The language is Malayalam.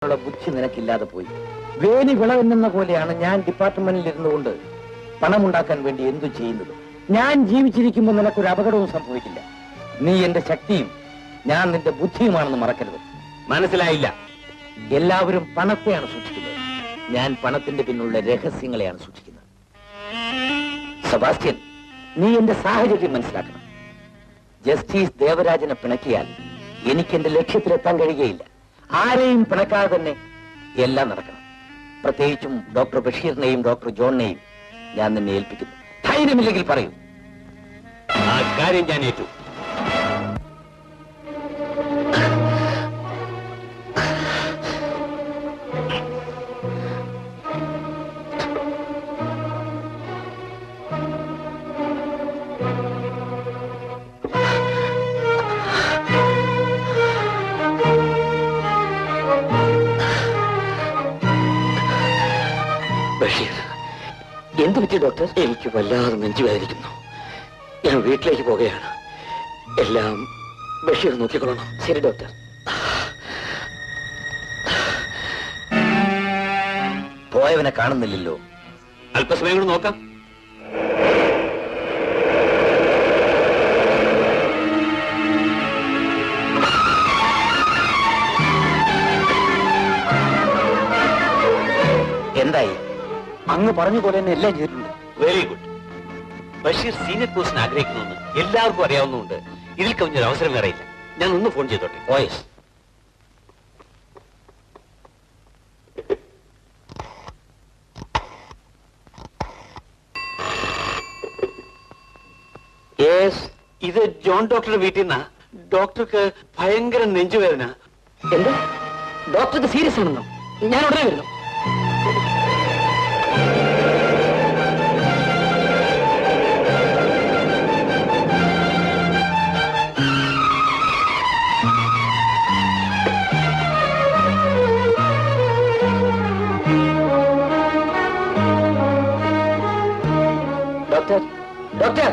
ബുദ്ധി നിനക്കില്ലാതെ പോയി. വേലി വിളവെന്ന പോലെയാണ് ഞാൻ ഡിപ്പാർട്ട്മെന്റിൽ ഇരുന്നുകൊണ്ട് പണമുണ്ടാക്കാൻ വേണ്ടി എന്തു ചെയ്യുന്നത്. ഞാൻ ജീവിച്ചിരിക്കുമ്പോൾ നിനക്കൊരു അപകടവും സംഭവിക്കില്ല. നീ എന്റെ ശക്തിയും ഞാൻ നിന്റെ ബുദ്ധിയുമാണെന്ന് മറക്കരുത്. മനസ്സിലായില്ല. എല്ലാവരും പണത്തെയാണ് സൂക്ഷിക്കുന്നത്. ഞാൻ പണത്തിന്റെ പിന്നുള്ള രഹസ്യങ്ങളെയാണ് സൂക്ഷിക്കുന്നത്. സെബാസ്റ്റ്യൻ, നീ എന്റെ സാഹചര്യം മനസ്സിലാക്കണം. ജസ്റ്റിസ് ദേവരാജനെ പിണക്കിയാൽ എനിക്ക് എന്റെ ലക്ഷ്യത്തിലെത്താൻ കഴിയുകയില്ല. ആരെയും പിണക്കാതെ തന്നെ എല്ലാം നടക്കണം. പ്രത്യേകിച്ചും ഡോക്ടർ ബഷീറിനെയും ഡോക്ടർ ജോണിനെയും ഞാൻ നിന്നെ ഏൽപ്പിക്കുന്നു. ധൈര്യമില്ലെങ്കിൽ പറയൂ. ആ കാര്യം ഞാൻ ഏറ്റു. ബഷീർ, എന്തു പറ്റി ഡോക്ടർ? എനിക്ക് വല്ലാതെ നെഞ്ചുവേദനിക്കുന്നു. ഞാൻ വീട്ടിലേക്ക് പോകുകയാണ്. എല്ലാം ബഷീർ നോക്കിക്കൊള്ളണം. ശരി ഡോക്ടർ. പോയവനെ കാണുന്നില്ലല്ലോ. അല്പസമയം കൂടെ നോക്കാം. എന്തായി? അങ്ങ് പറഞ്ഞ പോലെ തന്നെ എല്ലാം ചെയ്തിട്ടുണ്ട്. Very good. ബഷീർ സീനിയർ പോസ്റ്റിന് ആഗ്രഹിക്കുന്നുവെന്ന് എല്ലാവർക്കും അറിയാവുന്നതുകൊണ്ട് ഇതിൽ കവിഞ്ഞൊരു അവസരം വേറെയില്ല. ഞാൻ ഒന്ന് ഫോൺ ചെയ്തോട്ടെ. വോയിസ്. ഇത് ജോൺ ഡോക്ടറുടെ വീട്ടിൽ നിന്നാ. ഡോക്ടർക്ക് ഭയങ്കര നെഞ്ചുവേദന. എന്താ? ഡോക്ടർക്ക് സീരിയസ് ആണെന്നോ? ഞാൻ ഉടനെ വരുന്നു. Doctor, doctor.